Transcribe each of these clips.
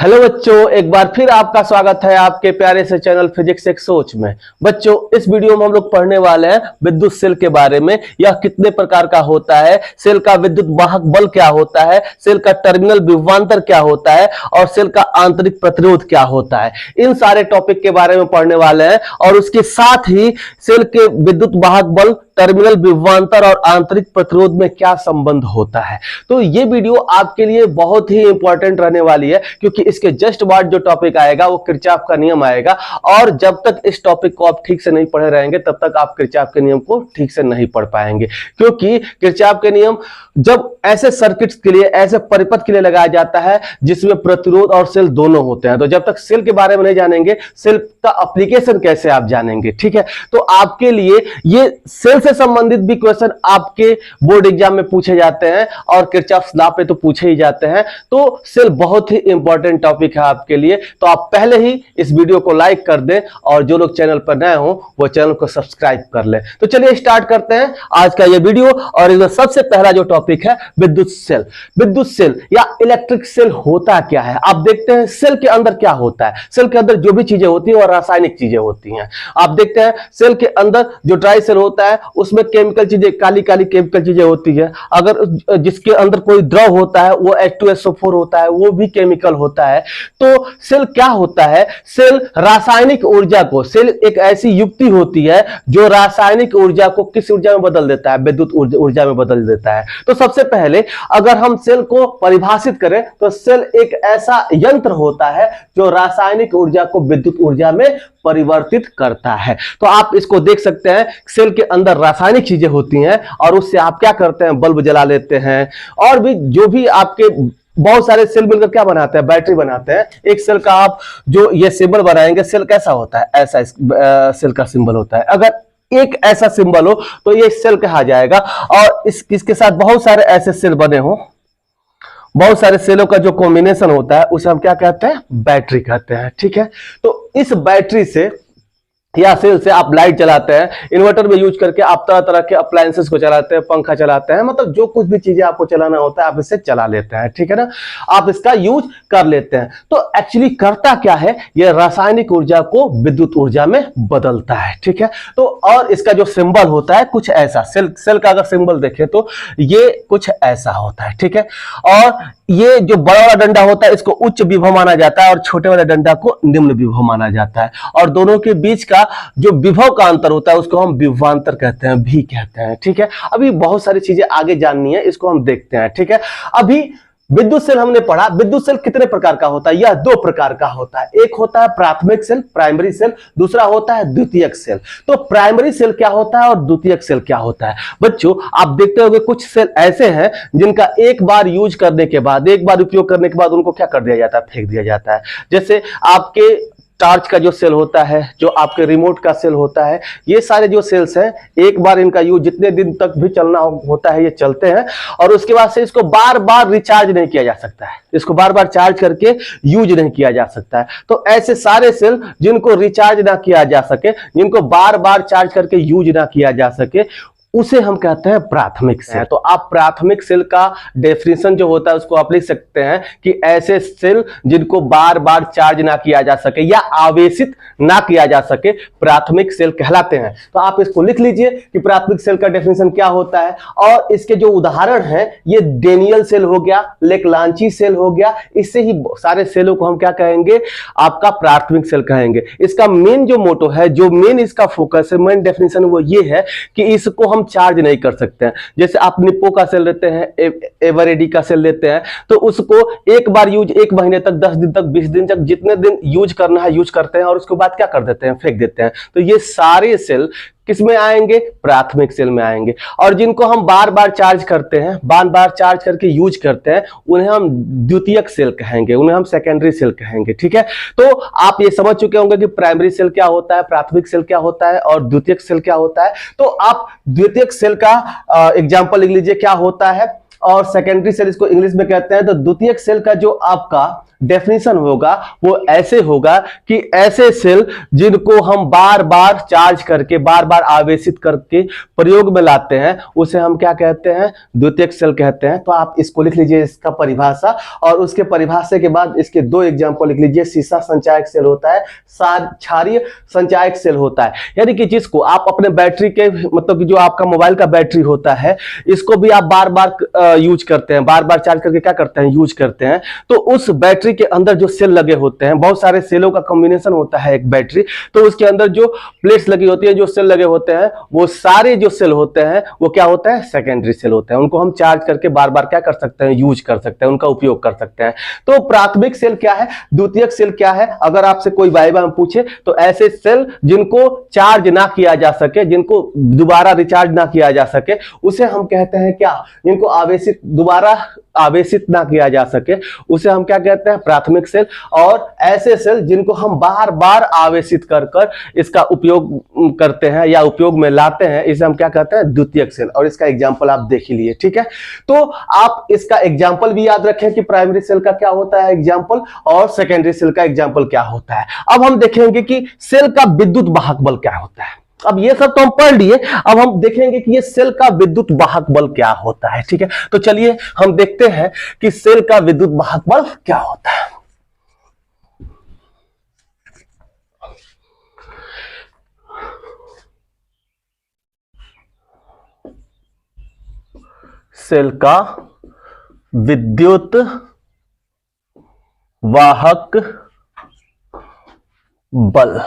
Hello बच्चों, एक बार फिर आपका स्वागत है आपके प्यारे से चैनल फिजिक्स एक सोच में। बच्चों, इस वीडियो में हम लोग पढ़ने वाले हैं विद्युत सेल के बारे में। यह कितने प्रकार का होता है, सेल का विद्युत वाहक बल क्या होता है, सेल का टर्मिनल विभवांतर क्या होता है और सेल का आंतरिक प्रतिरोध क्या होता है। इन सारे टॉपिक के बारे में पढ़ने वाले हैं और उसके साथ ही सेल के विद्युत वाहक बल, टर्मिनल विभवांतर और आंतरिक प्रतिरोध में क्या संबंध होता है। तो ये वीडियो आपके लिए बहुत ही इंपॉर्टेंट रहने वाली है, क्योंकि इसके जस्ट बाद जो टॉपिक आएगा वो किरचॉफ का नियम आएगा। और जब तक इस टॉपिक को आप ठीक से नहीं पढ़े रहेंगे तब तक आप किरचॉफ के नियम को ठीक से नहीं पढ़ पाएंगे, क्योंकि किरचॉफ के नियम जब ऐसे सर्किट्स के लिए, ऐसे परिपथ के लिए लगाया जाता है जिसमें प्रतिरोध और सेल दोनों होते हैं। तो जब तक सेल के बारे में नहीं जानेंगे, सेल का एप्लीकेशन कैसे आप जानेंगे। ठीक है, तो आपके लिए ये सेल से संबंधित भी क्वेश्चन आपके बोर्ड एग्जाम में पूछे जाते हैं और किरचॉफ लॉ पे तो पूछे ही जाते हैं। तो सेल बहुत ही इंपॉर्टेंट टॉपिक है आपके लिए। तो आप पहले ही इस वीडियो को लाइक कर दें और जो लोग चैनल पर नए हो वो चैनल को सब्सक्राइब कर लें। तो चलिए स्टार्ट करते हैं आज का ये वीडियो। और इसमें सबसे पहला जो टॉपिक है विद्युत सेल। विद्युत सेल या इलेक्ट्रिक सेल होता क्या है, आप देखते हैं सेल के अंदर क्या होता है। सेल के अंदर जो भी चीजें होती हैं वो रासायनिक चीजें होती हैं। आप देखते हैं सेल के अंदर जो ड्राई सेल होता है उसमें केमिकल चीजें, काली काली केमिकल चीजें होती है। अगर जिसके अंदर कोई द्रव होता है वो H2SO4 होता है, वो भी केमिकल होता है। तो सेल क्या होता है, सेल रासायनिक ऊर्जा को, सेल एक ऐसी युक्ति होती है जो रासायनिक ऊर्जा को किस ऊर्जा में बदल देता है, विद्युत ऊर्जा में बदल देता है। तो सबसे पहले अगर हम सेल को परिभाषित करें तो सेल एक ऐसा यंत्र होता है जो रासायनिक ऊर्जा को विद्युत ऊर्जा में परिवर्तित करता है। तो आप इसको देख सकते हैं, सेल के अंदर रासायनिक चीजें होती हैं और उससे आप क्या करते हैं, बल्ब जला लेते हैं। और भी जो भी आपके बहुत सारे सेल मिलकर क्या बनाते हैं, बैटरी बनाते हैं। एक सेल का आप जो ये सिंबल बनाएंगे, सेल कैसा होता है, ऐसा सेल का सिंबल होता है। अगर एक ऐसा सिंबल हो तो ये सेल कहा जाएगा। और इसके साथ बहुत सारे ऐसे सेल बने हो, बहुत सारे सेलों का जो कॉम्बिनेशन होता है उसे हम क्या कहते हैं, बैटरी कहते हैं। ठीक है, तो इस बैटरी से या सेल से आप लाइट चलाते हैं, इन्वर्टर में यूज करके आप तरह तरह के अप्लायंसेस को चलाते हैं, पंखा चलाते हैं, मतलब जो कुछ भी चीजें आपको चलाना होता है आप इसे चला लेते हैं। ठीक है ना, आप इसका यूज कर लेते हैं। तो एक्चुअली करता क्या है, यह रासायनिक ऊर्जा को विद्युत ऊर्जा में बदलता है। ठीक है, तो और इसका जो सिंबल होता है कुछ ऐसा, सेल का अगर सिंबल देखें तो ये कुछ ऐसा होता है। ठीक है, और ये जो बड़ा वाला डंडा होता है इसको उच्च विभव माना जाता है और छोटे वाले डंडा को निम्न विभव माना जाता है। और दोनों के बीच का जो विभव का अंतर होता है उसको हम विभवांतर कहते हैं, भी कहते हैं। ठीक है, अभी बहुत सारी चीजें आगे जाननी है, इसको हम देखते हैं। ठीक है, अभी विद्युत सेल हमने पढ़ा। विद्युत सेल कितने प्रकार का होता है, यह दो प्रकार का होता है। एक होता है प्राथमिक सेल, प्राइमरी सेल, दूसरा होता है द्वितीयक सेल। तो प्राइमरी सेल क्या होता है और द्वितीयक सेल क्या होता है। बच्चों, आप देखते होंगे कुछ सेल ऐसे हैं जिनका एक बार यूज करने के बाद, एक बार उपयोग करने के बाद उनको क्या कर दिया जाता है, फेंक दिया जाता है। जैसे आपके टॉर्च का जो सेल होता है, जो आपके रिमोट का सेल होता है, ये सारे जो सेल्स हैं एक बार इनका यूज जितने दिन तक भी चलना होता है ये चलते हैं और उसके बाद से इसको बार बार रिचार्ज नहीं किया जा सकता है, इसको बार बार चार्ज करके यूज नहीं किया जा सकता है। तो ऐसे सारे सेल जिनको रिचार्ज ना किया जा सके, जिनको बार बार चार्ज करके यूज ना किया जा सके, उसे हम कहते हैं प्राथमिक सेल। तो आप प्राथमिक सेल का डेफिनेशन जो होता है उसको आप लिख सकते हैं कि ऐसे सेल जिनको बार बार चार्ज ना किया जा सके या आवेशित ना किया जा सके, प्राथमिक सेल कहलाते हैं। तो आप इसको लिख लीजिए कि प्राथमिक सेल का डेफिनेशन क्या होता है। और इसके जो उदाहरण हैं, ये डेनियल सेल हो गया, लेकलांची सेल हो गया, इससे ही सारे सेलों को हम क्या कहेंगे, आपका प्राथमिक सेल कहेंगे। इसका मेन जो मोटो है, जो मेन इसका फोकस है, मेन डेफिनेशन वो ये है कि इसको हम चार्ज नहीं कर सकते हैं। जैसे आप निप्पो का सेल लेते हैं, एवरेडी का सेल लेते हैं, तो उसको एक बार यूज, 1 महीने तक, 10 दिन तक, 20 दिन तक, जितने दिन यूज करना है यूज करते हैं और उसके बाद क्या कर देते हैं, फेंक देते हैं। तो ये सारे सेल किस में आएंगे, प्राथमिक सेल में आएंगे। और जिनको हम बार बार चार्ज करते हैं, बार बार चार्ज करके यूज करते हैं, उन्हें हम द्वितीयक सेल कहेंगे, उन्हें हम सेकेंडरी सेल कहेंगे। ठीक है, तो आप ये समझ चुके होंगे कि प्राइमरी सेल क्या होता है, प्राथमिक सेल क्या होता है और द्वितीयक सेल क्या होता है। तो आप द्वितीयक सेल का एग्जांपल लिख लीजिए, क्या होता है। और सेकेंडरी सेल इसको इंग्लिश में कहते हैं। तो द्वितीयक सेल का जो आपका डेफिनेशन होगा वो ऐसे होगा कि ऐसे सेल जिनको हम बार बार चार्ज करके, बार बार आवेशित करके प्रयोग में लाते हैं, उसे हम क्या कहते हैं, द्वितीयक सेल कहते हैं। तो आप इसको लिख लीजिए, इसका परिभाषा, और उसके परिभाषा के बाद इसके दो एग्जांपल लिख लीजिए। सीसा संचायक सेल होता है, क्षारीय संचायक सेल होता है। यानी कि जिसको आप अपने बैटरी के, मतलब कि जो आपका मोबाइल का बैटरी होता है, इसको भी आप बार बार यूज करते हैं, बार बार चार्ज करके क्या करते हैं, यूज करते हैं। तो उस बैटरी के अंदर जो सेल लगे होते हैं, बहुत सारे सेलों का कॉम्बिनेशन होता है एक बैटरी, तो उसके अंदर जो प्लेट्स लगी होती है, जो सेल लगे होते हैं, वो सारे जो सेल होते हैं वो क्या होता है, सेकेंडरी सेल होते हैं। उनको हम चार्ज करके बार बार क्या कर सकते हैं, यूज कर सकते हैं, उनका उपयोग कर सकते हैं। तो प्राथमिक सेल क्या है, द्वितीयक सेल क्या है, अगर आपसे कोई वाइवा में पूछे तो ऐसे सेल जिनको चार्ज ना किया जा सके, जिनको दोबारा रिचार्ज ना किया जा सके, उसे हम कहते हैं क्या, जिनको आवेशित, दोबारा आवेशित ना किया जा सके, उसे हम क्या कहते हैं, प्राथमिक सेल। और ऐसे सेल जिनको हम बार बार आवेशित कर कर इसका उपयोग करते हैं या उपयोग में लाते हैं, इसे हम क्या कहते हैं, द्वितीयक सेल। और इसका एग्जांपल आप देख ही लिए, ठीक है। तो आप इसका एग्जांपल भी याद रखें कि प्राइमरी सेल का क्या होता है एग्जांपल, और सेकेंडरी सेल का एग्जांपल क्या होता है। अब हम देखेंगे कि सेल का विद्युत वाहक बल क्या होता है। अब ये सब तो हम पढ़ लिए, अब हम देखेंगे कि ये सेल का विद्युत वाहक बल क्या होता है, ठीक है। तो चलिए हम देखते हैं कि सेल का विद्युत वाहक बल क्या होता है। सेल का विद्युत वाहक बल।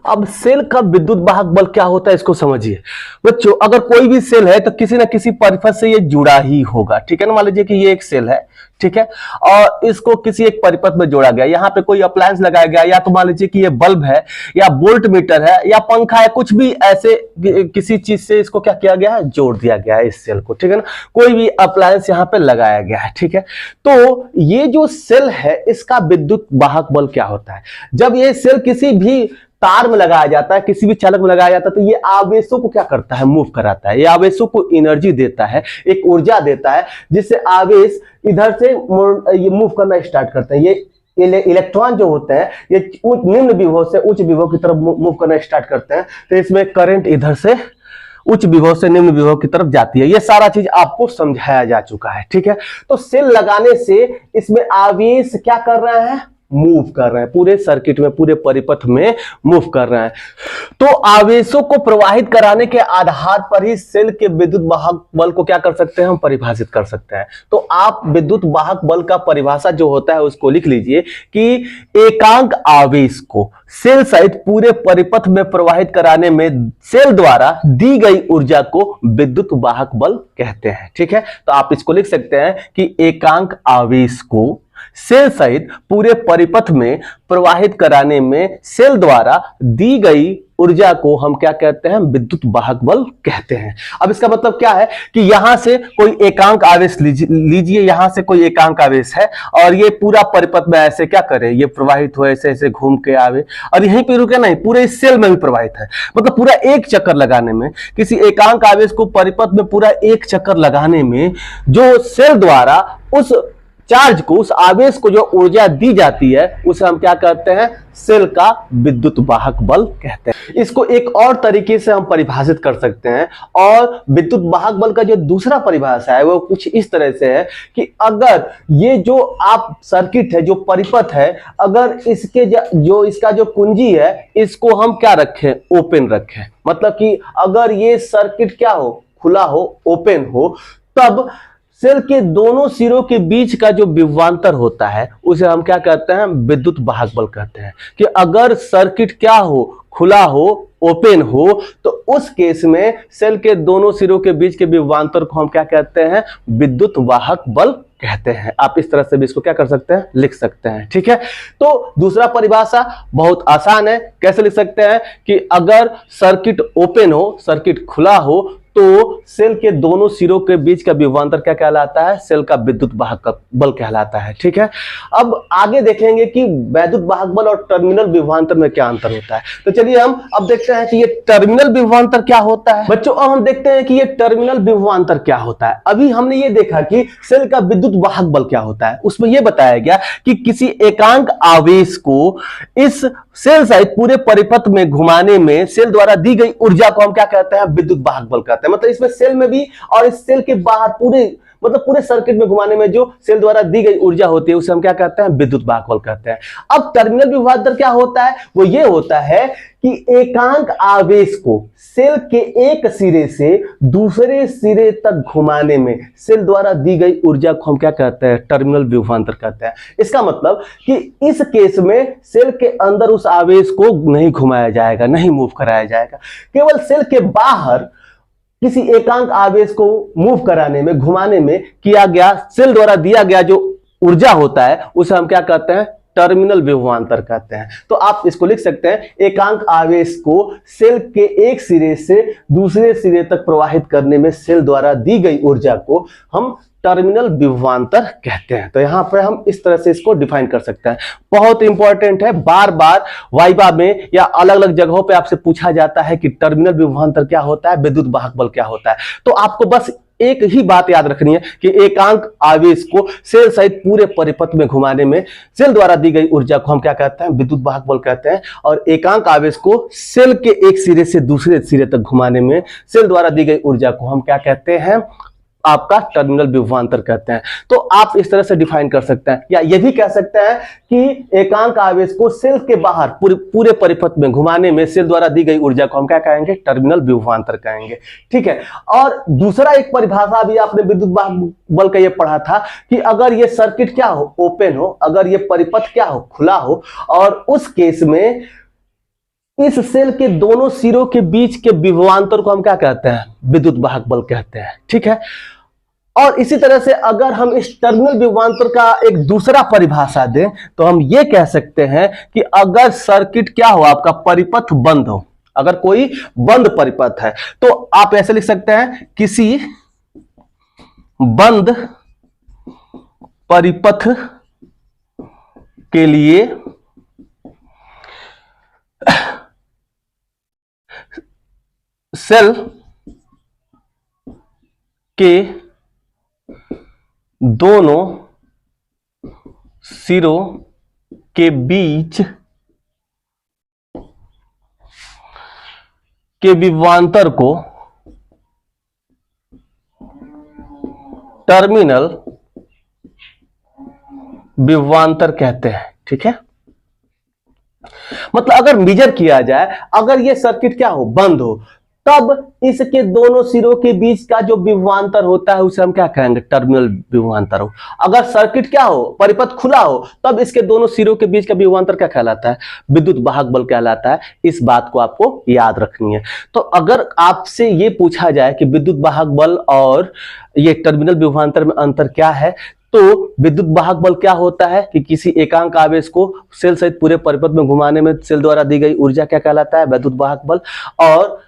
अब सेल का विद्युत वाहक बल क्या होता है, इसको समझिए बच्चों। अगर कोई भी सेल है तो किसी ना किसी परिपथ से ये जुड़ा ही होगा, ठीक है ना। मान लीजिए कि ये एक सेल है, ठीक है, और इसको किसी एक परिपथ में जोड़ा गया, यहां पे कोई अप्लायंस लगाया गया, या तो मान लीजिए कि ये बल्ब है, या वोल्ट मीटर है, या पंखा है, कुछ भी ऐसे किसी चीज से इसको क्या किया गया है, जोड़ दिया गया है इस सेल को, ठीक है ना। कोई भी अप्लायंस यहां पे लगाया गया है, ठीक है। तो ये जो सेल है, इसका विद्युत वाहक बल क्या होता है। जब ये सेल किसी भी तार में लगाया जाता है, किसी भी चालक में लगाया जाता है, तो ये आवेशों को क्या करता है, मूव कराता है। ये आवेशों को एनर्जी देता है, एक ऊर्जा देता है, जिससे आवेश इधर से ये मूव करना स्टार्ट करते हैं। ये इलेक्ट्रॉन जो होते हैं, ये निम्न विभव से उच्च विभव की तरफ मूव करना स्टार्ट करते हैं। तो इसमें करंट इधर से उच्च विभव से निम्न विभव की तरफ जाती है। ये सारा चीज आपको समझाया जा चुका है, ठीक है। तो सेल लगाने से इसमें आवेश क्या कर रहे हैं, मूव कर रहे हैं, पूरे सर्किट में, पूरे परिपथ में मूव कर रहे हैं। तो आवेशों को प्रवाहित कराने के आधार पर ही सेल के विद्युत वाहक बल को क्या कर सकते हैं, हम परिभाषित कर सकते हैं। तो आप विद्युत वाहक बल का परिभाषा जो होता है उसको लिख लीजिए कि एकांक आवेश को सेल सहित पूरे परिपथ में प्रवाहित कराने में सेल द्वारा दी गई ऊर्जा को विद्युत वाहक बल कहते हैं, ठीक है। तो आप इसको लिख सकते हैं कि एकांक आवेश को सेल सहित पूरे परिपथ में प्रवाहित कराने में सेल द्वारा दी गई ऊर्जा को हम क्या कहते हैं, विद्युत वाहक बल कहते हैं। अब इसका मतलब क्या है कि यहां से कोई एकांक आवेश लीजिए, यहां से कोई एकांक आवेश है और ये पूरा परिपथ में ऐसे क्या करे, ये प्रवाहित हो, ऐसे ऐसे घूम के आवे और यहीं पे रुके नहीं, पूरे इस सेल में भी प्रवाहित है। मतलब पूरा एक चक्कर लगाने में, किसी एकांक आवेश को परिपथ में पूरा एक चक्कर लगाने में जो सेल द्वारा उस चार्ज को, उस आवेश को जो ऊर्जा दी जाती है, उसे हम क्या कहते हैं, सेल का विद्युत वाहक बल कहते हैं। इसको एक और तरीके से हम परिभाषित कर सकते हैं। और विद्युत वाहक बल का जो दूसरा परिभाषा है वो कुछ इस तरह से है कि अगर ये जो आप सर्किट है, जो परिपथ है, अगर इसके जो इसका जो कुंजी है, इसको हम क्या रखें, ओपन रखें। मतलब कि अगर ये सर्किट क्या हो, खुला हो, ओपन हो, तब सेल के दोनों सिरों के बीच का जो विभवांतर होता है उसे हम क्या कहते हैं, विद्युत वाहक बल कहते हैं। कि अगर सर्किट क्या हो, खुला हो, ओपन हो, तो उस केस में सेल के दोनों सिरों के बीच के विभवांतर को हम क्या कहते हैं, विद्युत वाहक बल कहते हैं। आप इस तरह से भी इसको क्या कर सकते हैं, लिख सकते हैं, ठीक है। तो दूसरा परिभाषा बहुत आसान है, कैसे लिख सकते हैं कि अगर सर्किट ओपन हो, सर्किट खुला हो, तो सेल के दोनों सिरों के बीच का विभवांतर क्या कहलाता है? सेल का विद्युत वाहक बल कहलाता है। ठीक है, अब आगे देखेंगे कि वैद्युत वाहक बल और टर्मिनल विभवांतर में क्या अंतर होता है। तो चलिए हम अब देखते हैं कि ये टर्मिनल विभवांतर क्या होता है। बच्चों अब हम देखते हैं कि ये टर्मिनल विभवांतर क्या होता है। अभी हमने ये देखा कि सेल का विद्युत वाहक बल क्या होता है, उसमें यह बताया गया कि किसी एकांक आवेश को इस सेल सहित पूरे परिपथ में घुमाने में सेल द्वारा दी गई ऊर्जा को हम क्या कहते हैं? विद्युत वाहक बल कहते हैं। मतलब इसमें सेल में भी और इस सेल के बाहर पूरे सर्किट में घुमाने में जो सेल द्वारा दी गई ऊर्जा होती है उसे हम क्या कहते हैं? विद्युत वाहक बल कहते हैं। अब टर्मिनल विभवांतर क्या होता है? वो ये होता है कि एकांक आवेश को सेल के एक सिरे से दूसरे सिरे तक घुमाने में सेल द्वारा दी गई ऊर्जा को हम क्या कहते हैं? टर्मिनल विभवांतर कहते हैं। इसका मतलब कि इस केस में सेल के अंदर उस आवेश को नहीं घुमाया जाएगा, नहीं मूव कराया जाएगा, केवल सेल के बाहर किसी एकांक आवेश को मूव कराने में, घुमाने में किया गया सेल द्वारा दिया गया जो ऊर्जा होता है उसे हम क्या कहते हैं? टर्मिनल विभवांतर कहते हैं। तो आप इसको लिख सकते हैं, एकांक आवेश को सेल के एक सिरे से दूसरे सिरे तक प्रवाहित करने में सेल द्वारा दी गई ऊर्जा को हम टर्मिनल विभवांतर कहते हैं। तो यहां पर हम इस तरह से इसको डिफाइन कर सकते हैं। बहुत इंपॉर्टेंट है, बार बार वाइवा में या अलग अलग जगहों पे आपसे पूछा जाता है कि टर्मिनल विभवांतर क्या होता है, विद्युत वाहक बल क्या होता है। तो आपको बस एक ही बात याद रखनी है कि एकांक आवेश को सेल सहित पूरे परिपथ में घुमाने में सेल द्वारा दी गई ऊर्जा को हम क्या कहते हैं? विद्युत वाहक बल कहते हैं। और एकांक आवेश को सेल के एक सिरे से दूसरे सिरे तक घुमाने में सेल द्वारा दी गई ऊर्जा को हम क्या कहते हैं? आपका टर्मिनल विभवांतर कहते हैं। तो आप इस तरह से डिफाइन कर सकते हैं, या यह भी कह सकते हैं कि एकांक आवेश को सेल के बाहर पूरे परिपथ में घुमाने में सेल द्वारा दी गई ऊर्जा को हम क्या कहेंगे? टर्मिनल विभवांतर कहेंगे। ठीक है, और दूसरा एक परिभाषा भी आपने विद्युत वाहक बल का ये पढ़ा था कि अगर ये सर्किट क्या हो? ओपन हो, अगर ये परिपथ क्या हो? खुला हो, और उस केस में इस सेल के दोनों सिरों के बीच के विभवांतर को हम क्या कहते हैं? विद्युत वाहक बल कहते हैं। ठीक है, और इसी तरह से अगर हम इस टर्मिनल विभवांतर का एक दूसरा परिभाषा दें तो हम ये कह सकते हैं कि अगर सर्किट क्या हो? आपका परिपथ बंद हो, अगर कोई बंद परिपथ है तो आप ऐसे लिख सकते हैं, किसी बंद परिपथ के लिए सेल के दोनों सिरों के बीच के विभवांतर को टर्मिनल विभवांतर कहते हैं। ठीक है, मतलब अगर मेजर किया जाए, अगर ये सर्किट क्या हो? बंद हो, तब इसके दोनों सिरों के बीच का जो विभवांतर होता है उसे हम क्या कहेंगे? टर्मिनल विभवांतर हो। अगर सर्किट क्या हो? परिपथ खुला हो, तब इसके दोनों सिरों के बीच का विभवांतर क्या कहलाता है? विद्युत वाहक बल कहलाता है। इस बात को आपको याद रखनी है। तो अगर आपसे ये पूछा जाए कि विद्युत वाहक बल और ये टर्मिनल विभवांतर में अंतर क्या है, तो विद्युत वाहक बल क्या होता है कि किसी एकांक आवेश को सेल सहित पूरे परिपथ में घुमाने में सेल द्वारा दी गई ऊर्जा क्या कहलाता है? विद्युत वाहक बल। और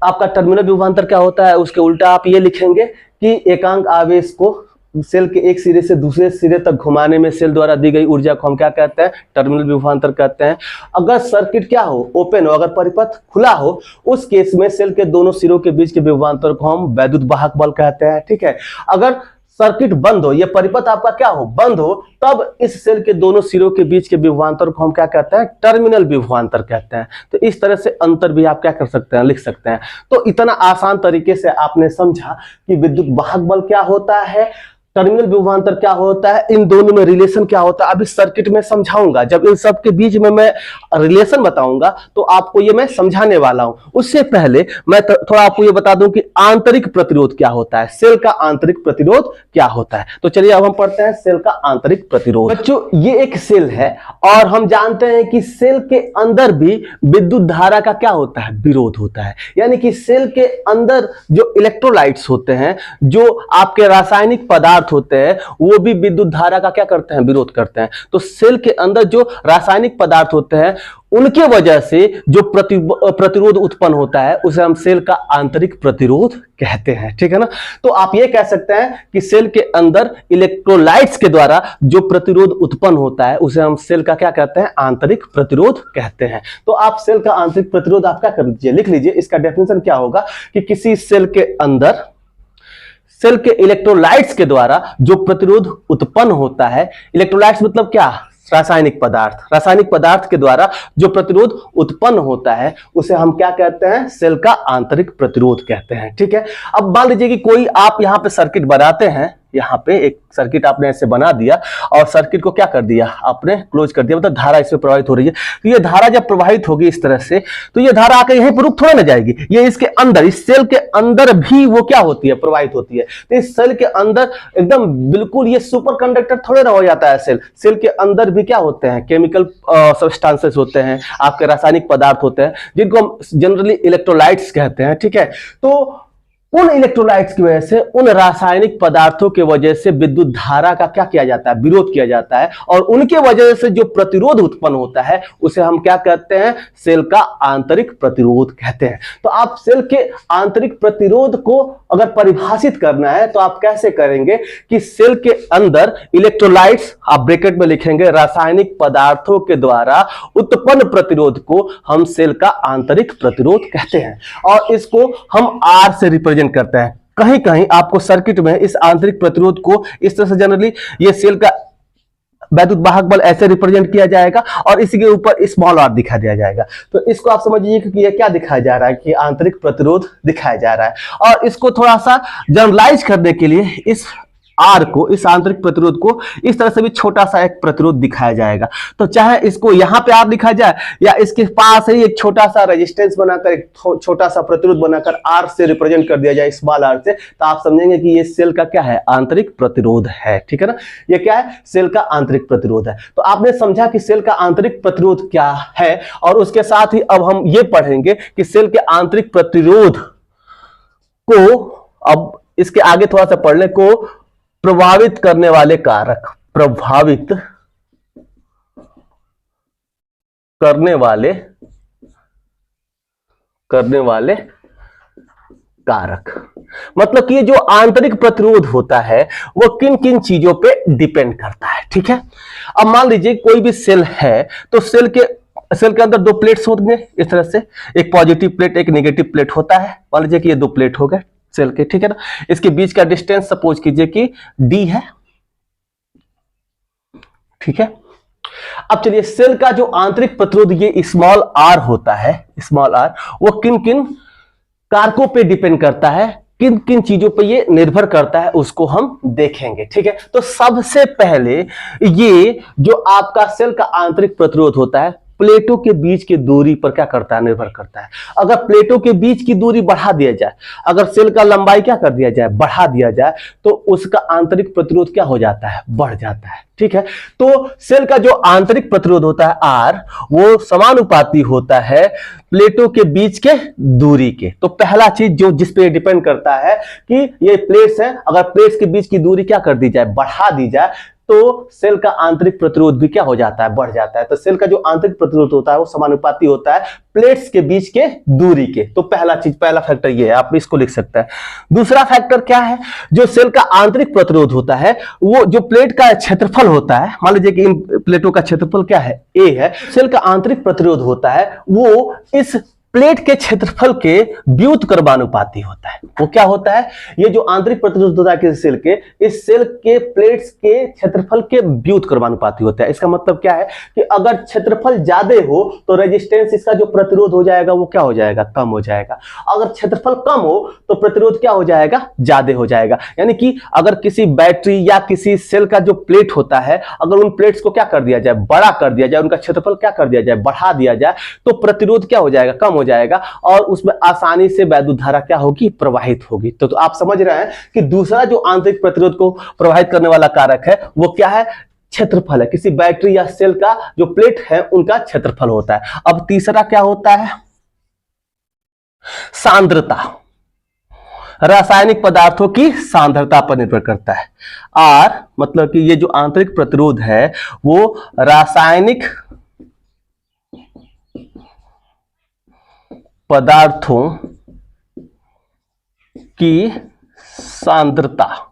आपका टर्मिनल विभवांतर क्या होता है? उसके उल्टा आप ये लिखेंगे कि एकांक आवेश को सेल के एक सिरे से दूसरे सिरे तक घुमाने में सेल द्वारा दी गई ऊर्जा को हम क्या कहते हैं? टर्मिनल विभवांतर कहते हैं। अगर सर्किट क्या हो? ओपन हो, अगर परिपथ खुला हो, उस केस में सेल के दोनों सिरों के बीच के विभवांतर को हम वैद्युत वाहक बल कहते हैं। ठीक है, अगर सर्किट बंद हो, ये परिपथ आपका क्या हो? बंद हो, तब इस सेल के दोनों सिरों के बीच के विभवांतर को हम क्या कहते हैं? टर्मिनल विभवांतर कहते हैं। तो इस तरह से अंतर भी आप क्या कर सकते हैं? लिख सकते हैं। तो इतना आसान तरीके से आपने समझा कि विद्युत वाहक बल क्या होता है, टर्मिनल विभवांतर क्या होता है, इन दोनों में रिलेशन क्या होता है। अब इस सर्किट में समझाऊंगा, जब इन सब के बीच में मैं रिलेशन बताऊंगा तो आपको ये मैं समझाने वाला हूं। उससे पहले मैं थोड़ा आपको ये बता दूं कि आंतरिक प्रतिरोध क्या होता है, सेल का आंतरिक प्रतिरोध क्या होता है। तो चलिए अब हम पढ़ते हैं सेल का आंतरिक प्रतिरोध। बच्चों, ये एक सेल है और हम जानते हैं कि सेल के अंदर भी विद्युत धारा का क्या होता है? विरोध होता है। यानी कि सेल के अंदर जो इलेक्ट्रोलाइट्स होते हैं, जो आपके रासायनिक पदार्थ होते हैं, वो भी विद्युत धारा का क्या करते हैं? विरोध करते हैं। तो सेल के अंदर जो रासायनिक पदार्थ होते हैं उनके वजह से जो प्रतिरोध उत्पन्न होता है उसे हम सेल का आंतरिक प्रतिरोध कहते हैं। ठीक है ना। तो आप ये कह सकते हैं कि सेल के अंदर इलेक्ट्रोलाइट्स के द्वारा जो प्रतिरोध उत्पन्न होता है उसे हम सेल का क्या कहते हैं, आंतरिक प्रतिरोध कहते हैं। तो आप सेल का आंतरिक प्रतिरोध आप क्या कर लीजिए, लिख लीजिए। इसका डेफिनेशन क्या होगा कि किसी सेल के अंदर सेल के इलेक्ट्रोलाइट्स के द्वारा जो प्रतिरोध उत्पन्न होता है, इलेक्ट्रोलाइट्स मतलब क्या, रासायनिक पदार्थ, रासायनिक पदार्थ के द्वारा जो प्रतिरोध उत्पन्न होता है उसे हम क्या कहते हैं, सेल का आंतरिक प्रतिरोध कहते हैं। ठीक है। अब मान लीजिए कि कोई आप यहां पे सर्किट बनाते हैं, यहां पे एक सर्किट आपने ऐसे बना दिया और सर्किट को क्या कर दिया, आपने क्लोज कर दिया, मतलब धारा इसमें प्रवाहित हो रही है। तो ये धारा जब प्रवाहित होगी इस तरह से, तो ये धारा आकर यहीं पर रुक थोड़ा ना जाएगी, ये इसके अंदर, इस सेल के अंदर भी वो क्या होती है, प्रवाहित होती है। तो इस सेल के अंदर एकदम बिल्कुल ये सुपर कंडक्टर थोड़े ना हो जाता है। सेल के अंदर भी क्या होते हैं, केमिकल सब्सटेंसेस होते हैं, आपके रासायनिक पदार्थ होते हैं, जिनको हम जनरली इलेक्ट्रोलाइट्स कहते हैं। ठीक है। तो उन इलेक्ट्रोलाइट्स की वजह से, उन रासायनिक पदार्थों की वजह से विद्युत धारा का क्या किया जाता है, विरोध किया जाता है, और उनके वजह से जो प्रतिरोध उत्पन्न होता है उसे हम क्या कहते हैं, सेल का आंतरिक प्रतिरोध कहते हैं। तो आप सेल के आंतरिक प्रतिरोध को अगर परिभाषित करना है तो आप कैसे करेंगे कि सेल के अंदर इलेक्ट्रोलाइट्स, आप ब्रैकेट में लिखेंगे, रासायनिक पदार्थों के द्वारा उत्पन्न प्रतिरोध को हम सेल का आंतरिक प्रतिरोध कहते हैं, और इसको हम आर से रिप्रेजेंट करते हैं। कहीं कहीं आपको सर्किट में इस आंतरिक प्रतिरोध को इस तरह से, जनरली ये सेल का वैद्युत वाहक बल ऐसे रिप्रेजेंट किया जाएगा और इसी के ऊपर स्मॉल आर दिखा दिया जाएगा। तो इसको आप समझिए कि ये क्या दिखाया जा रहा है, कि आंतरिक प्रतिरोध दिखाया जा रहा है। और इसको थोड़ा सा जनरलाइज करने के लिए इस आर को, इस आंतरिक प्रतिरोध को इस तरह से भी छोटा सा एक प्रतिरोध दिखाया जाएगा। तो चाहे इसको यहां पे आर लिखा जाए या इसके पास ही एक छोटा सा रेजिस्टेंस बनाकर, एक छोटा सा प्रतिरोध बनाकर आर से रिप्रेजेंट कर दिया जाए, स्मॉल आर से, तो आप समझेंगे कि ये सेल का क्या है, आंतरिक प्रतिरोध है। ठीक है ना। ये क्या है, सेल का आंतरिक प्रतिरोध है। तो आपने समझा कि सेल का आंतरिक प्रतिरोध क्या है, और उसके साथ ही अब हम ये पढ़ेंगे कि सेल के आंतरिक प्रतिरोध को, अब इसके आगे थोड़ा सा पढ़ने को, प्रभावित करने वाले कारक, प्रभावित करने वाले कारक, मतलब कि ये जो आंतरिक प्रतिरोध होता है वो किन किन चीजों पे डिपेंड करता है। ठीक है। अब मान लीजिए कोई भी सेल है, तो सेल के अंदर दो प्लेट्स होंगे इस तरह से, एक पॉजिटिव प्लेट, एक नेगेटिव प्लेट होता है। मान लीजिए कि ये दो प्लेट हो गए सेल के। ठीक है ना। इसके बीच का डिस्टेंस सपोज कीजिए कि d है। ठीक है। अब चलिए, सेल का जो आंतरिक प्रतिरोध ये स्मॉल r होता है, स्मॉल r, वो किन किन कारकों पे डिपेंड करता है, किन किन चीजों पे ये निर्भर करता है, उसको हम देखेंगे। ठीक है। तो सबसे पहले ये जो आपका सेल का आंतरिक प्रतिरोध होता है, प्लेटों के बीच की दूरी पर क्या करता है, निर्भर करता है। अगर प्लेटों के बीच की दूरी बढ़ा दिया जाए, अगर सेल का लंबाई क्या कर दिया जाए, बढ़ा दिया जाए, तो उसका आंतरिक प्रतिरोध क्या हो जाता है, बढ़ जाता है। ठीक है। तो सेल का जो आंतरिक प्रतिरोध होता है आर, वो समानुपाती होता है प्लेटों के बीच के दूरी के। तो पहला चीज जो जिस पे डिपेंड करता है कि ये प्लेट्स है, अगर प्लेट्स के बीच की दूरी क्या कर दी जाए, बढ़ा दी जाए, तो सेल का आंतरिक प्रतिरोध भी क्या हो जाता है, बढ़ जाता है। तो सेल का जो आंतरिक प्रतिरोध होता है वो समानुपाती होता है प्लेट्स के बीच के दूरी के। तो पहला फैक्टर ये है, आप इसको लिख सकते हैं। दूसरा फैक्टर क्या है, जो सेल का आंतरिक प्रतिरोध होता है, वो जो प्लेट का क्षेत्रफल होता है, मान लीजिए कि इन प्लेटों का क्षेत्रफल क्या है, ए है। सेल का आंतरिक प्रतिरोध होता है वो इस प्लेट के क्षेत्रफल के व्युत्क्रमानुपाती होता है। वो क्या होता है, ये जो आंतरिक प्रतिरोध होता है किसी सेल के, इस सेल के प्लेट्स के क्षेत्रफल के व्युत्क्रमानुपाती होता है। इसका मतलब क्या है कि अगर क्षेत्रफल ज्यादा हो तो रेजिस्टेंस, इसका जो प्रतिरोध हो जाएगा वो क्या हो जाएगा, कम हो जाएगा। अगर क्षेत्रफल कम हो तो प्रतिरोध क्या हो जाएगा, ज्यादा हो जाएगा। यानी कि अगर किसी बैटरी या किसी सेल का जो प्लेट होता है, अगर उन प्लेट्स को क्या कर दिया जाए, बड़ा कर दिया जाए, उनका क्षेत्रफल क्या कर दिया जाए, बढ़ा दिया जाए, तो प्रतिरोध क्या हो जाएगा, कम हो जाएगा, और उसमें आसानी से वैद्युत धारा क्या होगी, प्रवाहित होगी। तो आप समझ रहे हैं कि दूसरा जो आंतरिक प्रतिरोध को प्रभावित करने वाला कारक है वो क्या है, क्षेत्रफल है। किसी बैटरी या सेल का जो प्लेट है उनका क्षेत्रफल होता है। अब तीसरा क्या होता है, सांद्रता, रासायनिक पदार्थों की सांद्रता पर निर्भर करता है। आर मतलब कि ये जो आंतरिक प्रतिरोध है वो रासायनिक पदार्थों की सांद्रता,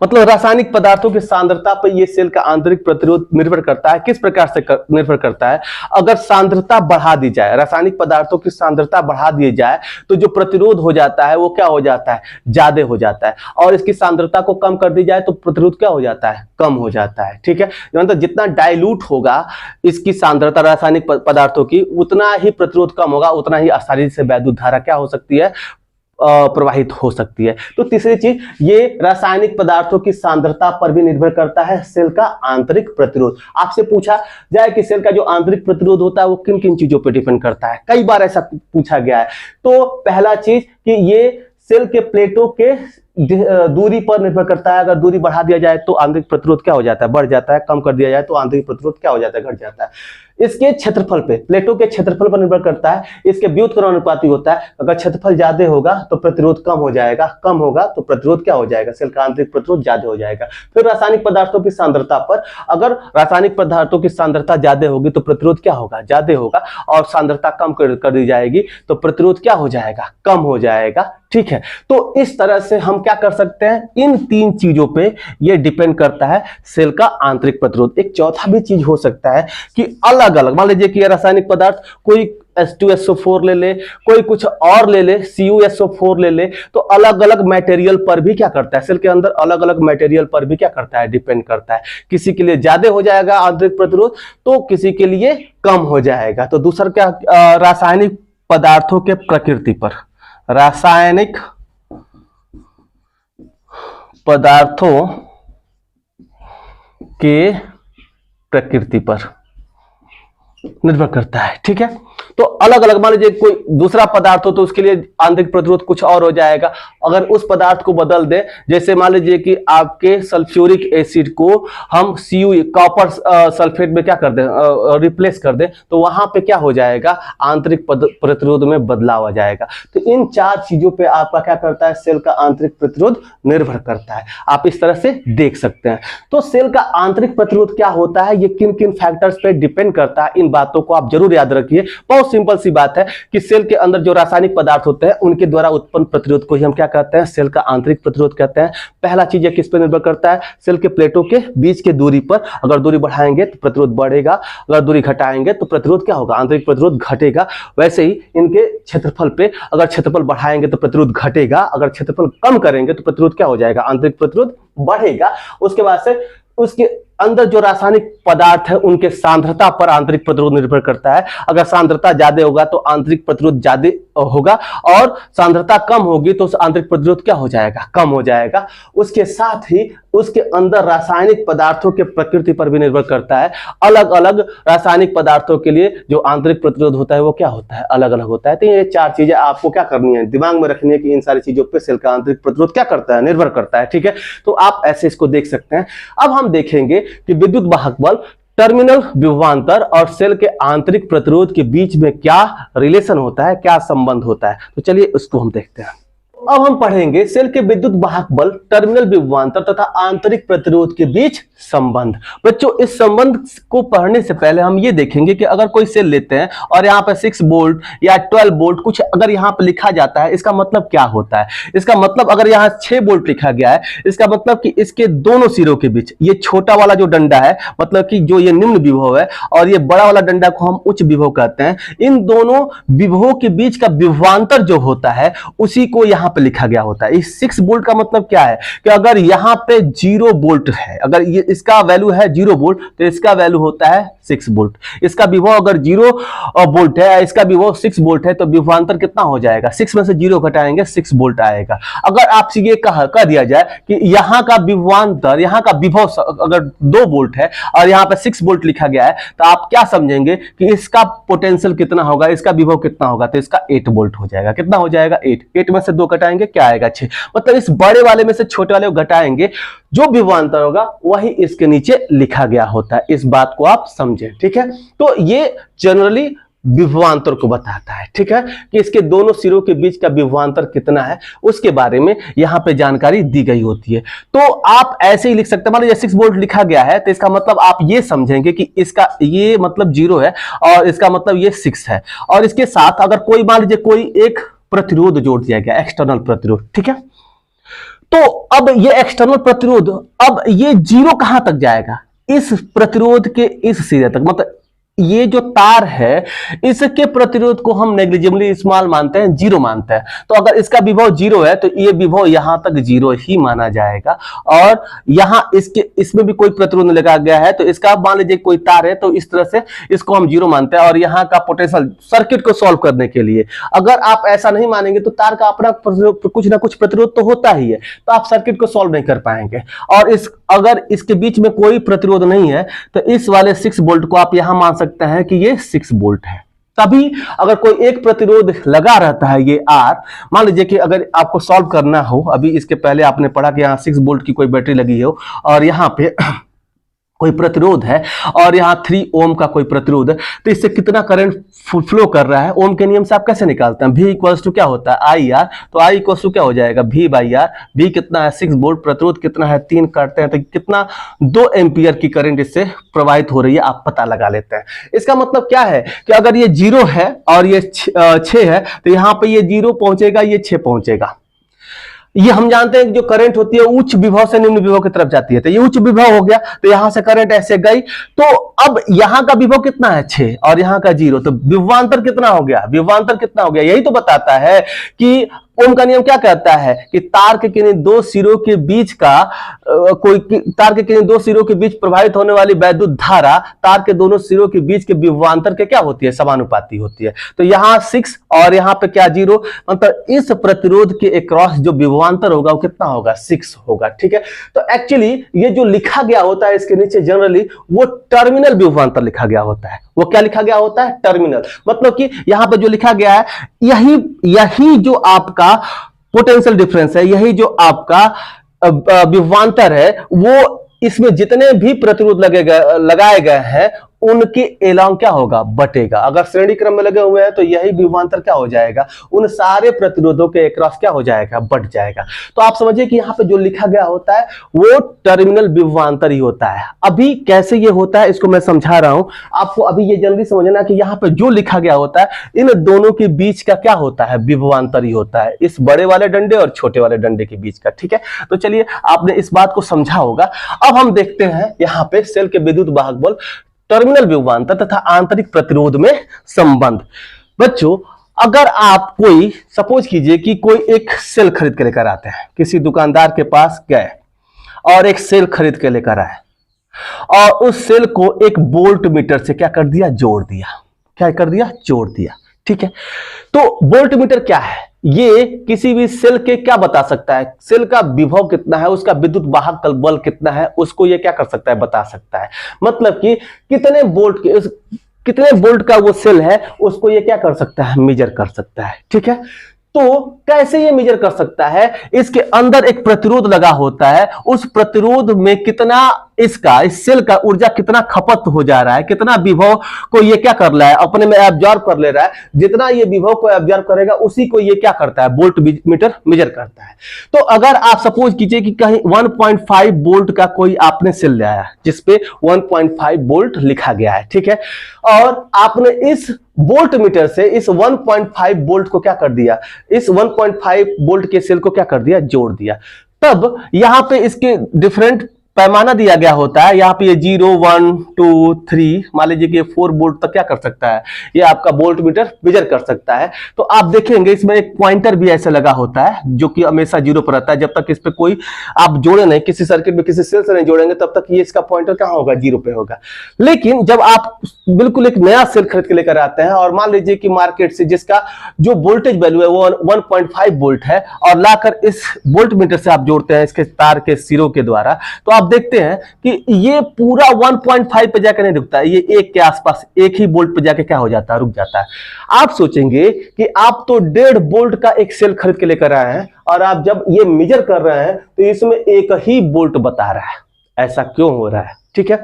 मतलब रासायनिक पदार्थों की सांद्रता पर यह सेल का आंतरिक प्रतिरोध निर्भर करता है। किस प्रकार से निर्भर करता है? अगर सांद्रता बढ़ा दी जाए, रासायनिक पदार्थों की सांद्रता बढ़ा दी जाए तो जो प्रतिरोध हो जाता है वो क्या हो जाता है? ज्यादा हो जाता है। और इसकी सांद्रता को कम कर दी जाए तो प्रतिरोध क्या हो जाता है? कम हो जाता है। ठीक है, मतलब जितना डाइल्यूट होगा इसकी सांद्रता रासायनिक पदार्थों की, उतना ही प्रतिरोध कम होगा, उतना ही आसानी से वैद्युत धारा क्या हो सकती है? प्रवाहित हो सकती है। तो तीसरी चीज, ये रासायनिक पदार्थों की सांद्रता पर भी निर्भर करता है सेल का आंतरिक प्रतिरोध। आपसे पूछा जाए कि सेल का जो आंतरिक प्रतिरोध होता है वो किन किन चीजों पर डिपेंड करता है, कई बार ऐसा पूछा गया है। तो पहला चीज कि ये सेल के प्लेटों के दूरी पर निर्भर करता है। अगर दूरी बढ़ा दिया जाए तो आंतरिक प्रतिरोध क्या हो जाता है? बढ़ जाता है। कम कर दिया जाए तो आंतरिक प्रतिरोध क्या हो जाता है? घट जाता है। इसके क्षेत्रफल पे, प्लेटों के क्षेत्रफल पर निर्भर करता है। इसके व्युत्क्रमानुपाती होता है। अगर क्षेत्रफल ज्यादा होगा तो प्रतिरोध कम हो जाएगा, कम होगा तो प्रतिरोध क्या हो जाएगा? सेल का आंतरिक प्रतिरोध ज्यादा हो जाएगा। फिर रासायनिक पदार्थों की सांद्रता पर, अगर रासायनिक पदार्थों की सांद्रता ज्यादा होगी तो प्रतिरोध क्या होगा? ज्यादा होगा। और सांद्रता कम कर दी जाएगी तो प्रतिरोध क्या हो जाएगा? कम हो जाएगा। ठीक है, तो इस तरह से हम क्या कर सकते हैं? इन तीन चीजों पे ये डिपेंड करता है सेल का आंतरिक प्रतिरोध। एक चौथा भी चीज हो सकता है कि अलग अलग, मान लीजिए कि रासायनिक पदार्थ कोई H2SO4 ले ले, कोई कुछ और ले ले, CuSO4 ले ले, तो अलग अलग मटेरियल पर भी क्या करता है? सेल के अंदर अलग अलग मटेरियल पर भी क्या करता है? डिपेंड करता है। किसी के लिए ज्यादा हो जाएगा आंतरिक प्रतिरोध तो किसी के लिए कम हो जाएगा। तो दूसरा क्या, रासायनिक पदार्थों के प्रकृति पर, रासायनिक पदार्थों के प्रकृति पर निर्भर करता है। ठीक है, तो अलग अलग, मान लीजिए कोई दूसरा पदार्थ हो तो उसके लिए आंतरिक प्रतिरोध कुछ और हो जाएगा। अगर उस पदार्थ को बदल दे, जैसे मान लीजिए कि आपके सल्फ्यूरिक एसिड को हम कॉपर सल्फेट में क्या कर दें, रिप्लेस कर दें, तो वहां पे क्या हो जाएगा? आंतरिक प्रतिरोध में बदलाव आ जाएगा। तो इन चार चीजों पे आपका क्या करता है? सेल का आंतरिक प्रतिरोध निर्भर करता है। आप इस तरह से देख सकते हैं। तो सेल का आंतरिक प्रतिरोध क्या होता है, ये किन किन फैक्टर्स पे डिपेंड करता है, इन बातों को आप जरूर याद रखिए। बहुत सिंपल सी बात है कि सेल के अंदर जो रासायनिक पदार्थ होते हैं उनके द्वारा उत्पन्न प्रतिरोध को ही हम क्या कहते हैं? सेल का आंतरिक प्रतिरोध कहते हैं। पहला चीज है किस पे निर्भर करता है? सेल के प्लेटों के बीच के दूरी पर। अगर दूरी बढ़ाएंगे तो प्रतिरोध बढ़ेगा, अगर दूरी घटाएंगे तो प्रतिरोध क्या होगा? आंतरिक प्रतिरोध घटेगा। वैसे ही इनके क्षेत्रफल पे, अगर क्षेत्रफल बढ़ाएंगे तो प्रतिरोध घटेगा, अगर क्षेत्रफल कम करेंगे तो प्रतिरोध क्या हो जाएगा? आंतरिक प्रतिरोध बढ़ेगा। उसके बाद से उसके अंदर जो रासायनिक पदार्थ है उनके सांद्रता पर आंतरिक प्रतिरोध निर्भर करता है। अगर सांद्रता ज्यादा होगा तो आंतरिक प्रतिरोध ज्यादा होगा, और सांद्रता कम होगी तो आंतरिक प्रतिरोध क्या हो जाएगा? कम हो जाएगा। उसके साथ ही उसके अंदर रासायनिक पदार्थों के प्रकृति पर भी निर्भर करता है। अलग अलग रासायनिक पदार्थों के लिए जो आंतरिक प्रतिरोध होता है वो क्या होता है? अलग अलग होता है। तो ये चार चीजें आपको क्या करनी है? दिमाग में रखनी है कि इन सारी चीजों पर सेल का आंतरिक प्रतिरोध क्या करता है? निर्भर करता है। ठीक है, तो आप ऐसे इसको देख सकते हैं। अब हम देखेंगे कि विद्युत वाहक बल, टर्मिनल विभवांतर और सेल के आंतरिक प्रतिरोध के बीच में क्या रिलेशन होता है, क्या संबंध होता है। तो चलिए उसको हम देखते हैं। अब हम पढ़ेंगे सेल के विद्युत वाहक बल, टर्मिनल विभवांतर तथा आंतरिक प्रतिरोध के बीच संबंध। बच्चों, इस संबंध को पढ़ने से पहले हम ये देखेंगे कि अगर कोई सेल लेते हैं और यहाँ पे 6 वोल्ट या 12 वोल्ट कुछ अगर यहाँ पे लिखा जाता है, इसका मतलब क्या होता है? इसका मतलब अगर यहाँ 6 वोल्ट लिखा गया है, इसका मतलब कि इसके दोनों सिरों के बीच, ये छोटा वाला जो डंडा है मतलब कि जो ये निम्न विभव है, और ये बड़ा वाला डंडा को हम उच्च विभव कहते हैं, इन दोनों विभवों के बीच का विभवांतर जो होता है उसी को यहाँ पे लिखा गया होता है। इस 6 वोल्ट का मतलब क्या है कि अगर यहाँ पे 0 वोल्ट है, अगर ये इसका वैल्यू है 0 वोल्ट तो इसका वैल्यू होता है 6 वोल्ट। इसका विभव अगर 0 वोल्ट है, इसका विभव 6 वोल्ट है, तो विभवांतर कितना हो जाएगा? 6 में से 0 घटाएंगे 6 वोल्ट आएगा। अगर आपसे ये कह दिया जाए कि यहाँ का विभवांतर, यहाँ का विभव अगर 2 वोल्ट है और यहाँ पे 6 वोल्ट लिखा गया है, तो आप क्या समझेंगे कि इसका पोटेंशियल कितना होगा, इसका विभव कितना होगा? तो इसका 8 वोल्ट हो जाएगा। कितना हो जाएगा? 8 में से 2 घटाएंगे क्या आएगा? 6। मतलब इस बड़े वाले में से छोटे वाले को घटाएंगे, जो विभवांतर होगा वही इसके नीचे लिखा गया होता है। इस बात को आप समझें। ठीक है, तो ये जनरली विभवांतर को बताता है। ठीक है, कि इसके दोनों सिरों के बीच का विभवांतर कितना है उसके बारे में यहां पे जानकारी दी गई होती है। तो आप ऐसे ही लिख सकते हैं, मान लीजिए 6 वोल्ट लिखा गया है तो इसका मतलब आप ये समझेंगे कि इसका ये मतलब 0 है और इसका मतलब ये 6 है, और इसके साथ अगर कोई मान लीजिए कोई एक प्रतिरोध जोड़ दिया गया, एक्सटर्नल प्रतिरोध। ठीक है, तो अब ये एक्सटर्नल प्रतिरोध, अब ये 0 कहां तक जाएगा, इस प्रतिरोध के इस सिरे तक, मतलब ये जो तार है इसके प्रतिरोध को हम नेग्लिजिबली स्मॉल मानते हैं, 0 मानते हैं। तो अगर इसका विभव 0 है तो ये विभव यहां तक 0 ही माना जाएगा, और यहां इसमें भी कोई प्रतिरोध नहीं लगा गया है तो इसका मान लीजिए कोई तार है तो इस तरह से इसको हम 0 मानते हैं। और यहां का पोटेंशियल सर्किट को सॉल्व करने के लिए अगर आप ऐसा नहीं मानेंगे तो तार का अपना कुछ ना कुछ प्रतिरोध तो होता ही है, तो आप सर्किट को सॉल्व नहीं कर पाएंगे। और अगर इसके बीच में कोई प्रतिरोध नहीं है तो इस वाले 6 वोल्ट को आप यहां मान सकते हैं कि ये 6 वोल्ट है। तभी अगर कोई एक प्रतिरोध लगा रहता है, ये R, मान लीजिए कि अगर आपको सॉल्व करना हो, अभी इसके पहले आपने पढ़ा कि यहां 6 वोल्ट की कोई बैटरी लगी हो और यहां पे कोई प्रतिरोध है और यहाँ 3 ओम का कोई प्रतिरोध है, तो इससे कितना करंट फ्लो कर रहा है, ओम के नियम से आप कैसे निकालते हैं, V इक्वल्स टू क्या होता है, आई आर। तो I इक्वल्स टू क्या हो जाएगा, V बाई आर। V कितना है 6 वोल्ट, प्रतिरोध कितना है 3, करते हैं तो कितना 2 एम्पियर की करंट इससे प्रवाहित हो रही है, आप पता लगा लेते हैं। इसका मतलब क्या है कि अगर ये 0 है और ये 6 है तो यहाँ पे ये 0 पहुंचेगा, ये 6 पहुंचेगा। ये हम जानते हैं कि जो करंट होती है उच्च विभव से निम्न विभव की तरफ जाती है, तो ये उच्च विभव हो गया तो यहां से करंट ऐसे गई, तो अब यहां का विभव कितना है 6 और यहां का 0, तो विभवांतर कितना हो गया, विभवांतर कितना हो गया, यही तो बताता है कि ओम का नियम क्या कहता है कि तार के किन्हीं दो सिरों के बीच का तार के किन्हीं दो सिरों के बीच प्रवाहित होने वाली वैद्युत धारा तार के दोनों सिरों के बीच के विभवांतर के क्या होती है, समानुपाती होती है। तो यहां 6 और यहां पे क्या 0, मतलब इस प्रतिरोध के अक्रॉस जो विभवांतर होगा वो कितना होगा, 6 होगा। ठीक है, तो एक्चुअली ये जो लिखा गया होता है इसके नीचे जनरली वो टर्मिनल विभवांतर लिखा गया होता है। वो क्या लिखा गया होता है, टर्मिनल, मतलब कि यहां पे जो लिखा गया है यही जो आपका पोटेंशियल डिफरेंस है, यही जो आपका विभवांतर है, वो इसमें जितने भी प्रतिरोध लगाए गए हैं उनके एलॉन्ग क्या होगा, बटेगा। अगर श्रेणी क्रम में लगे हुए हैं तो यही विभवांतर क्या हो जाएगा, उन सारे प्रतिरोधों के अक्रॉस क्या हो जाएगा, बट जाएगा। तो आप समझिए कि यहाँ पे जो लिखा गया होता है वो टर्मिनल विभवांतर ही होता है। अभी कैसे ये होता है इसको मैं समझा रहा हूं आपको। अभी ये जल्दी समझना कि यहाँ पे जो लिखा गया होता है इन दोनों के बीच का क्या होता है, विभवांतर ही होता है, इस बड़े वाले डंडे और छोटे वाले डंडे के बीच का। ठीक है, तो चलिए आपने इस बात को समझा होगा। अब हम देखते हैं यहाँ पे सेल के विद्युत वाहक बल, टर्मिनल विभवांतर तथा आंतरिक प्रतिरोध में संबंध। बच्चों अगर आप कोई सपोज कीजिए कि कोई एक सेल खरीद के लेकर आते हैं, किसी दुकानदार के पास गए और एक सेल खरीद के लेकर आए और उस सेल को एक वोल्ट मीटर से क्या कर दिया, जोड़ दिया। क्या कर दिया, जोड़ दिया। ठीक है, तो वोल्ट मीटर क्या है, ये किसी भी सेल के क्या बता सकता है, सेल का विभव कितना है, उसका विद्युत वाहक बल कितना है, उसको ये क्या कर सकता है, बता सकता है। मतलब कि कितने वोल्ट का वो सेल है उसको ये क्या कर सकता है, मेजर कर सकता है। ठीक है, तो कैसे ये मेजर कर सकता है, इसके अंदर एक प्रतिरोध लगा होता है, उस प्रतिरोध में कितना इस सेल का ऊर्जा कितना खपत हो जा रहा है, कितना विभव को ये क्या कर रहा है, अपने में एब्जॉर्ब कर ले रहा है, जितना ये विभव को एब्जॉर्ब करेगा उसी को ये क्या करता है, वोल्ट मीटर मेजर करता है। तो अगर आप सपोज कीजिए कि कहीं 1.5 वोल्ट का कोई आपने सेल ले आया जिसपे 1.5 वोल्ट लिखा गया है, ठीक है, और आपने इस वोल्ट मीटर से इस 1.5 वोल्ट को क्या कर दिया, इस 1.5 वोल्ट के सेल को क्या कर दिया, जोड़ दिया। तब यहां पे इसके डिफरेंट पैमाना दिया गया होता है, यहाँ पे ये 0, 1, 2, 3, मान लीजिए कि 4 वोल्ट तक क्या कर सकता है, ये आपका वोल्ट मीटर मेजर कर सकता है। तो आप देखेंगे इसमें एक पॉइंटर भी ऐसा लगा होता है जो कि हमेशा 0 पर रहता है, जब तक इस पे कोई आप जोड़े नहीं, किसी सर्किट में किसी सेल से नहीं जोड़ेंगे तब तक ये इसका पॉइंटर कहां होगा, 0 पे होगा। लेकिन जब आप बिल्कुल एक नया सेल खरीद के लेकर आते हैं और मान लीजिए कि मार्केट से जिसका जो वोल्टेज वैल्यू है वो 1.5 वोल्ट है और लाकर इस वोल्ट मीटर से आप जोड़ते हैं इसके तार के सिरों के द्वारा, तो आप देखते हैं कि ये पूरा 1.5 पे जाकर नहीं रुकता है, ये 1 के आसपास 1 ही वोल्ट पे जाके क्या हो जाता है, रुक जाता है। आप सोचेंगे कि आप तो 1.5 वोल्ट का एक सेल खरीद के लेकर आए हैं और आप जब ये मेजर कर रहे हैं तो इसमें 1 ही वोल्ट बता रहा है, ऐसा क्यों हो रहा है। ठीक है,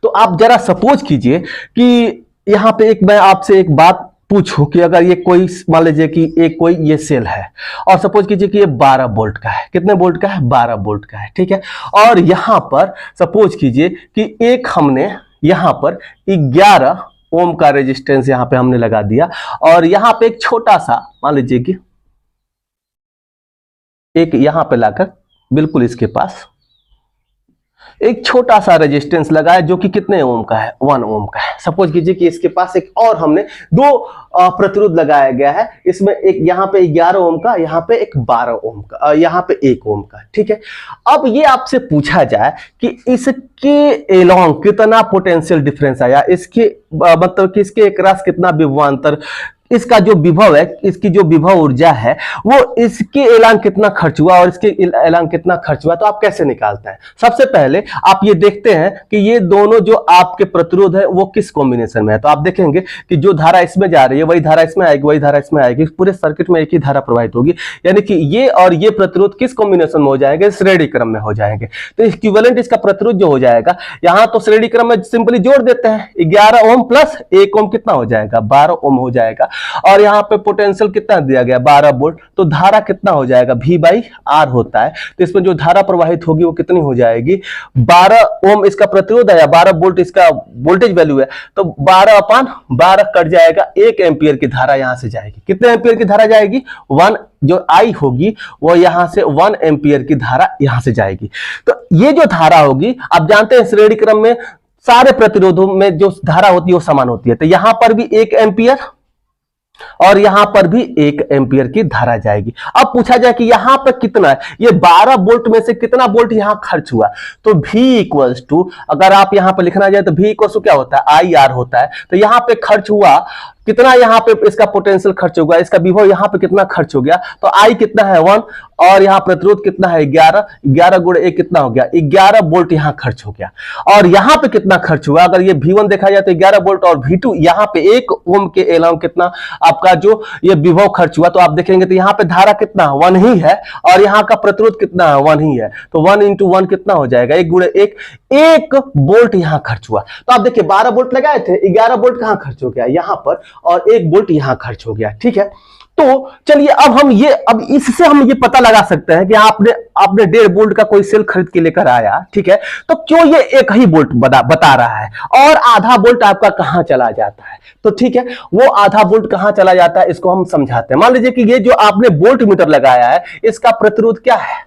तो आप जरा सपोज कीजिए कि यहां पे एक मैं आपसे एक बात पूछूं कि अगर ये कोई मान लीजिए कि एक कोई ये सेल है और सपोज कीजिए कि ये 12 वोल्ट का है, कितने वोल्ट का है, 12 वोल्ट का है, ठीक है। और यहां पर सपोज कीजिए कि एक हमने यहां पर 11 ओम का रेजिस्टेंस यहां पे हमने लगा दिया और यहां पे एक छोटा सा मान लीजिए कि एक यहां पे लाकर बिल्कुल इसके पास एक छोटा सा रेजिस्टेंस लगाया जो कि कितने ओम का है, 1 ओम का है। सपोज कीजिए कि इसके पास एक और हमने दो प्रतिरोध लगाया गया है, इसमें एक यहां पे 11 ओम का, यहां पे एक 12 ओम का, यहां पे 1 ओम का, ठीक है। अब ये आपसे पूछा जाए कि इसके एलोंग कितना पोटेंशियल डिफरेंस आया, इसके मतलब कि इसके एकरास कितना विभवांतर, इसका जो विभव है, इसकी जो विभव ऊर्जा है वो इसके एलान कितना खर्च हुआ और इसके एलान कितना खर्च हुआ, तो आप कैसे निकालते हैं। सबसे पहले आप ये देखते हैं कि ये दोनों जो आपके प्रतिरोध है वो किस कॉम्बिनेशन में है। तो आप देखेंगे कि जो धारा इसमें जा रही है वही धारा इसमें आएगी, वही धारा इसमें आएगी, पूरे सर्किट में एक ही धारा प्रवाहित होगी, यानी कि ये और ये प्रतिरोध किस कॉम्बिनेशन में हो जाएंगे, श्रेणी क्रम में हो जाएंगे। तो इक्विवेलेंट इसका प्रतिरोध जो हो जाएगा, यहां तो श्रेणी क्रम में सिंपली जोड़ देते हैं, 11 ओम प्लस 1 ओम कितना हो जाएगा, 12 ओम हो जाएगा। और यहाँ पे पोटेंशियल कितना दिया गया, 12 वोल्ट, तो धारा कितना हो जाएगा, V बाई आर होता है। तो इसमें जो धारा प्रवाहित होगी वो कितनी हो जाएगी, 12 ओम इसका प्रतिरोध है या 12 वोल्ट इसका वोल्टेज वैल्यू है, तो 12/12 कट जाएगा, 1 एम्पियर की धारा यहां से जाएगी। कितने एम्पियर की धारा जाएगी, 1, जो आई होगी वो यहां से 1 एम्पियर की धारा यहां से जाएगी। तो ये जो धारा होगी, आप जानते हैं श्रेणी क्रम में सारे प्रतिरोधों में जो धारा होती है वो समान होती है। तो यहां पर भी 1 एम्पियर और यहां पर भी 1 एम्पियर की धारा जाएगी। अब पूछा जाए कि यहां पर कितना है, ये 12 वोल्ट में से कितना वोल्ट यहां खर्च हुआ, तो V इक्वल्स टू, अगर आप यहां पर लिखना जाए तो V इक्वल्स टू क्या होता है, IR होता है। तो यहां पे खर्च हुआ कितना, यहां पे इसका पोटेंशियल खर्च होगा, इसका विभव यहां पे कितना खर्च हो गया, तो I कितना है 1 और यहां प्रतिरोध कितना है 11, 11 गुणे 1 कितना हो गया, 11 वोल्ट यहां खर्च हो गया। और यहां पे कितना खर्च हुआ, अगर ये V1 देखा जाए तो 11 वोल्ट और V2 यहां पे 1 ओम के अलावा कितना आपका जो ये विभव खर्च हुआ, तो आप देखेंगे तो यहां पे धारा कितना 1 ही है और यहां का प्रतिरोध कितना है 1 ही है, तो 1 इंटू 1 कितना हो जाएगा, 1 गुणे 1, 1 वोल्ट यहां खर्च हुआ। तो आप देखिए 12 वोल्ट लगाए थे, 11 वोल्ट कहां खर्च हो गया यहां पर और 1 वोल्ट यहां खर्च हो गया, ठीक है। तो चलिए अब इससे हम ये पता लगा सकते हैं कि आपने 1.5 वोल्ट का कोई सेल खरीद के लेकर आया, ठीक है, तो क्यों ये 1 ही वोल्ट बता रहा है और आधा वोल्ट आपका कहां चला जाता है। तो ठीक है, वो आधा वोल्ट कहां चला जाता है इसको हम समझाते हैं। मान लीजिए कि ये जो आपने वोल्ट मीटर लगाया है इसका प्रतिरोध क्या है,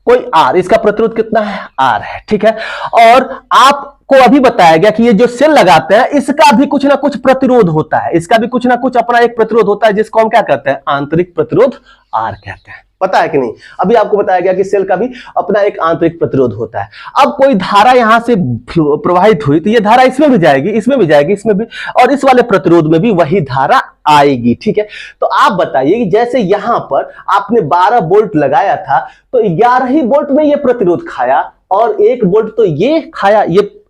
कोई R, इसका प्रतिरोध कितना है, R है, ठीक है। और आपको अभी बताया गया कि ये जो सेल लगाते हैं इसका भी कुछ ना कुछ प्रतिरोध होता है, इसका भी कुछ ना कुछ अपना एक प्रतिरोध होता है जिसको हम क्या कहते हैं, आंतरिक प्रतिरोध R कहते हैं। पता है कि नहीं, अभी आपको बताया गया कि सेल का भी अपना एक आंतरिक प्रतिरोध होता है। अब कोई धारा यहां से प्रवाहित हुई तो ये धारा इसमें भी जाएगी, इसमें भी जाएगी, इसमें भी, और इस वाले प्रतिरोध में भी वही धारा आएगी, ठीक है। तो आप बताइए कि जैसे यहां पर आपने 12 वोल्ट लगाया था तो 11 ही वोल्ट में ये प्रतिरोध खाया और 1 वोल्ट तो ये खाया,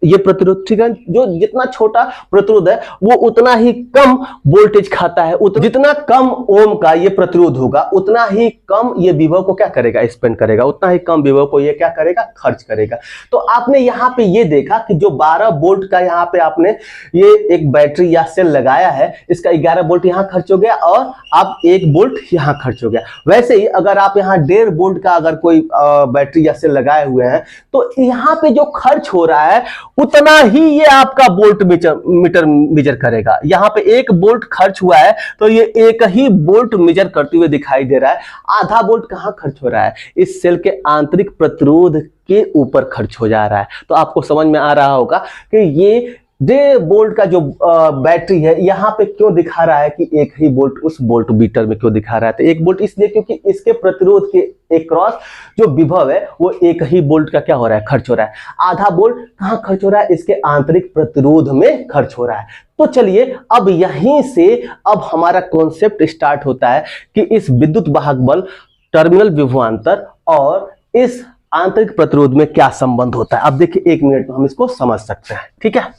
ये प्रतिरोध, ठीक है। जो जितना छोटा प्रतिरोध है वो उतना ही कम वोल्टेज खाता है, जितना कम ओम का ये प्रतिरोध होगा उतना ही कम ये विभव को क्या करेगा, स्पेंड करेगा, उतना ही कम विभव को ये क्या करेगा, खर्च करेगा। तो आपने यहाँ पे ये देखा कि जो 12 वोल्ट का यहाँ पे आपने ये एक बैटरी या सेल लगाया है, इसका 11 वोल्ट यहाँ खर्च हो गया और आप 1 वोल्ट यहाँ खर्च हो गया। वैसे ही अगर आप यहाँ 1.5 वोल्ट का अगर कोई बैटरी या सेल लगाए हुए हैं तो यहाँ पे जो खर्च हो रहा है उतना ही ये आपका वोल्ट मीटर मेजर करेगा। यहाँ पे 1 वोल्ट खर्च हुआ है तो ये 1 ही वोल्ट मेजर करते हुए दिखाई दे रहा है। आधा वोल्ट कहां खर्च हो रहा है, इस सेल के आंतरिक प्रतिरोध के ऊपर खर्च हो जा रहा है। तो आपको समझ में आ रहा होगा कि ये 1.5 वोल्ट का जो बैटरी है यहाँ पे क्यों दिखा रहा है कि 1 ही वोल्ट उस वोल्ट मीटर में क्यों दिखा रहा है। तो 1 वोल्ट इसलिए क्योंकि इसके प्रतिरोध के अक्रॉस जो विभव है वो 1 ही वोल्ट का क्या हो रहा है, खर्च हो रहा है। आधा वोल्ट कहां खर्च हो रहा है, इसके आंतरिक प्रतिरोध में खर्च हो रहा है। तो चलिए अब यहीं से अब हमारा कॉन्सेप्ट स्टार्ट होता है कि इस विद्युत वाहक बल, टर्मिनल विभवांतर और इस आंतरिक प्रतिरोध में क्या संबंध होता है। अब देखिए 1 मिनट में हम इसको समझ सकते हैं, ठीक है।